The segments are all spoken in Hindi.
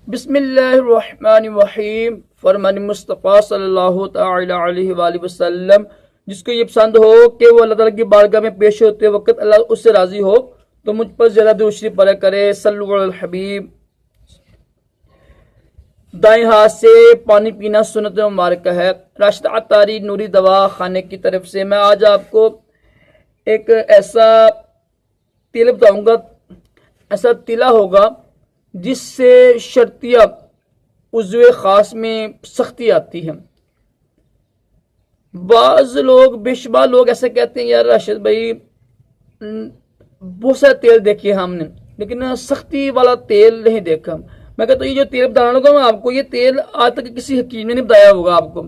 बिस्मिल्लाहिर्रहमानिर्रहीम। फरमान मुस्तफ़ा सल्लल्लाहु तआला अलैहि वसल्लम, जिसको ये पसंद हो कि वो अल्लाह ताला की बारगाह में पेश होते वक्त अल्लाह उससे राजी हो तो मुझ पर ज़रा दुरूद शरीफ पढ़ा करे। सल्लल्लाहु अलैहि हबीब। दाएं हाथ से पानी पीना सुन्नत मुबारक है। राशिद अतारी नूरी दवा खाने की तरफ से मैं आज आपको एक ऐसा तिल बताऊंगा। ऐसा तिला होगा जिससे शर्तिया उज़्वे खास में सख्ती आती है। बाज़ लोग बेशुमार लोग ऐसे कहते हैं, यार राशिद भाई बहुत सारे तेल देखे हमने लेकिन सख्ती वाला तेल नहीं देखा। मैं कहता हूँ ये जो तेल बताने लगा मैं आपको, ये तेल आज तक किसी हकीम ने नहीं बताया होगा आपको।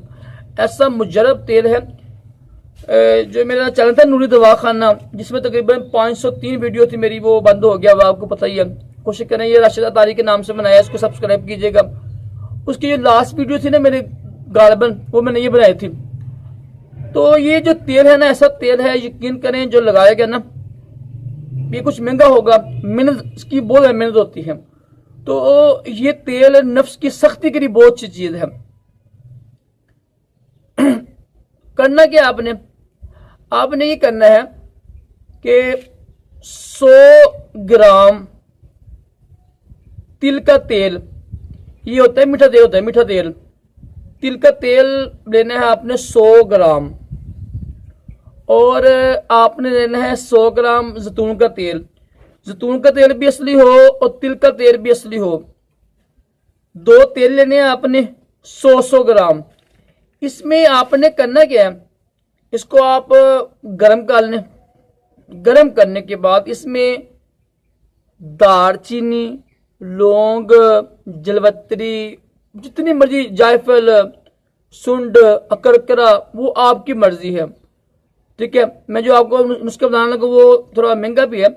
ऐसा मुजरब तेल है। जो मेरा चैनल था नूरी दवा खाना, जिसमें तकरीबन 503 वीडियो थी मेरी, वो बंद हो गया। वो आपको पता ही है। कोशिश करें, ये राशिद अतारी के नाम से बनाया, इसको सब्सक्राइब कीजिएगा। उसकी जो लास्ट वीडियो थी ना मेरे गालबन, वो मैंने ये बनाई थी। तो ये जो तेल है ना, ऐसा तेल है, यकीन करें जो लगाया गया ना, ये कुछ महंगा होगा, मेहनत इसकी बहुत मेहनत होती है। तो ये तेल नफ्स की सख्ती के लिए बहुत अच्छी चीज है। करना क्या आपने ये करना है कि 100 ग्राम तिल का तेल, ये होता है मीठा तेल, होता है मीठा तेल। तिल का तेल लेना है आपने 100 ग्राम, और आपने लेना है 100 ग्राम जैतून का तेल। जैतून का तेल भी असली हो और तिल का तेल भी असली हो। 2 तेल लेने हैं आपने 100 ग्राम। इसमें आपने करना क्या है, इसको आप गरम कर लें। गरम करने के बाद इसमें दालचीनी, लौंग, जलवत्री, जितनी मर्जी, जायफल, सुंड, अकरकरा, वो आपकी मर्जी है। ठीक है। मैं जो आपको नुस्खा बताने लगा वो थोड़ा महंगा भी है,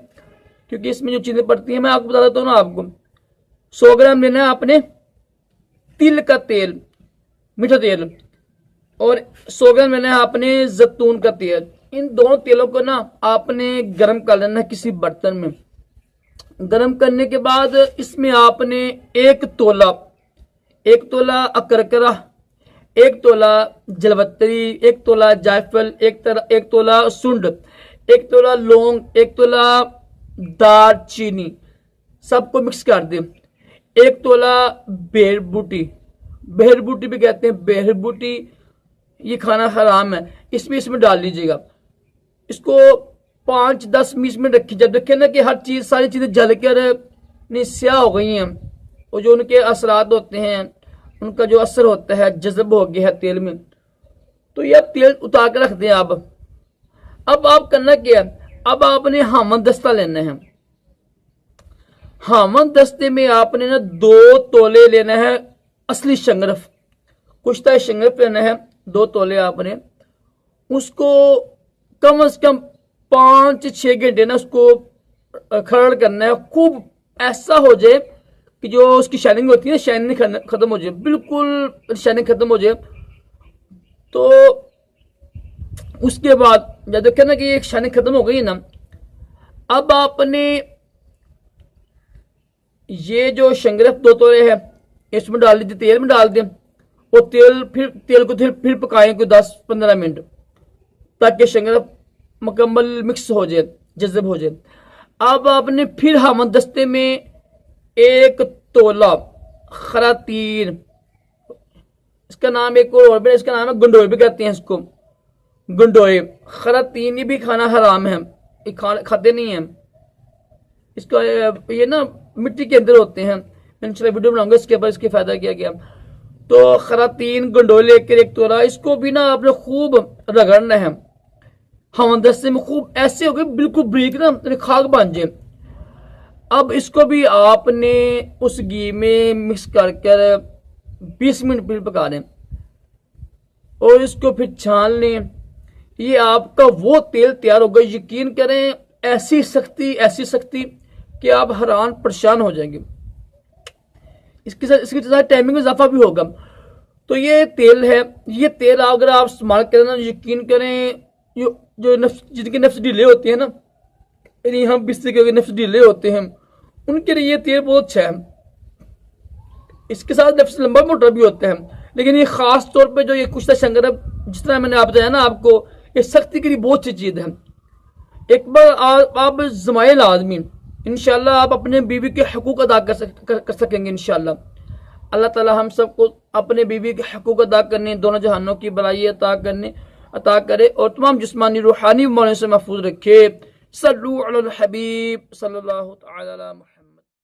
क्योंकि इसमें जो चीजें पड़ती हैं मैं आपको बता देता हूँ ना। आपको 100 ग्राम लेना है आपने तिल का तेल, मीठा तेल, और 100 ग्राम लेना है आपने जैतून का तेल। इन दोनों तेलों को ना आपने गर्म कर लेना है किसी बर्तन में। गर्म करने के बाद इसमें आपने 1 तोला अकरकरा, 1 तोला जलवत्री, 1 तोला जायफल, 1 तोला सुंड, 1 तोला लौंग, 1 तोला दालचीनी, सबको मिक्स कर दे। 1 तोला बेरबूटी, बेरबूटी भी कहते हैं, बेरबूटी, ये खाना हराम है, इसमें डाल लीजिएगा। इसको 5-10 मिनट रखिए। जब देखें ना कि हर चीज, सारी चीजें जल कर स्याह हो गई हैं, और जो उनके असरात होते हैं, उनका जो असर होता है, जज़ब हो गया है तेल में, तो यह तेल उतार कर रख दें आप। अब आप करना क्या है, अब आपने हामद दस्ता लेना है। हामद दस्ते में आपने ना 2 तोले लेना है असली शंगरफ, कुश्ता शंगरफ लेना है 2 तोले आपने। उसको कम से कम 5-6 घंटे ना उसको खरड़ करना है। खूब ऐसा हो जाए कि जो उसकी शाइनिंग होती है, शाइनिंग खत्म हो जाए, बिल्कुल शाइनिंग खत्म हो जाए। तो उसके बाद जब देखें ना कि एक शाइनिंग खत्म हो गई है ना, अब आपने ये जो शंगरफ 2 तोले है इसमें डाल दीजिए, तेल में डाल दें, और तेल को फिर पकाएं कोई 10-15 मिनट, ताकि शंगरफ मुकम्मल मिक्स हो जाए, जज़ब हो जाए। अब आपने फिर हामद दस्ते में 1 तोला खरातीन, इसका नाम एक और, इसका नाम है गंडोए भी कहते हैं इसको, गंडोए। खरातीन ये भी खाना हराम है, ये खाते नहीं है। इसका ये ना मिट्टी के अंदर होते हैं। मैं इंशाल्लाह वीडियो बनाऊंगा इसके ऊपर, इसके फायदा क्या क्या। तो खरातीन, गंडोए लेकर 1 तोला, इसको भी ना आपने खूब रगड़ना है हामद दस्ते में, खूब ऐसे हो गए बिल्कुल ब्रीक ना, खाक बन जाए। अब इसको भी आपने उस घी में मिक्स कर 20 मिनट फिर पका लें, और इसको फिर छान लें। ये आपका वो तेल तैयार होगा। यकीन करें, ऐसी सख्ती कि आप हैरान परेशान हो जाएंगे। इसके साथ टाइमिंग में इजाफा भी होगा। तो ये तेल है, ये तेल अगर आप इस्तेमाल करें ना, यकीन करें, जो जिनके नफ्स ढीले होते हैं ना, हम बिस्तर के नफ्स ढीले होते हैं, उनके लिए ये तेल बहुत अच्छा है। इसके साथ लफ्ज़ लंबा मोटा भी होते हैं, लेकिन ये ख़ास तौर पे जो ये कुश्ता शंकर है, जिस तरह मैंने आप बताया ना आपको, ये सख्ती के लिए बहुत सी चीज़ है। एक बार आप ज़माइल आदमी, इंशाल्लाह आप अपने बीवी के हकूक़ अदा कर सकेंगे इंशाल्लाह। अल्लाह ताला हम सबको अपने बीवी के हकूक़ अदा करने, दोनों जहानों की भलाई अता करे और तमाम जिस्मानी रूहानी बीमारियों से महफूज रखे। सल्लु अलल हबीब सल्लल्लाहु तआला अलैहि